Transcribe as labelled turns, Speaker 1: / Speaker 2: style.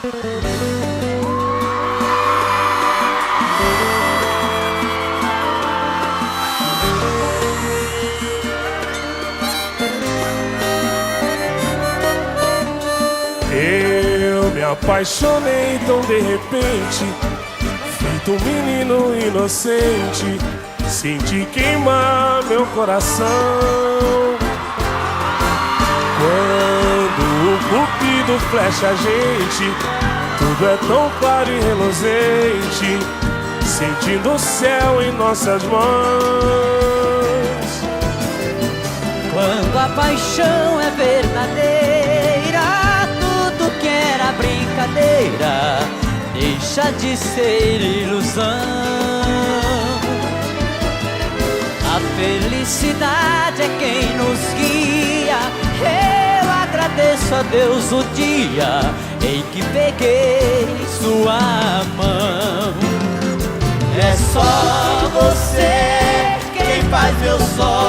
Speaker 1: Eu me apaixonei tão de repente, feito um menino inocente, senti queimar meu coração. Quando o cupido flecha a gente, tudo é tão claro e reluzente, sentindo o céu em nossas mãos.
Speaker 2: Quando a paixão é verdadeira, tudo que era brincadeira deixa de ser ilusão. A felicidade é quem nos guia. Eu agradeço a Deus o dia em que peguei sua mão. É só você quem faz meu sol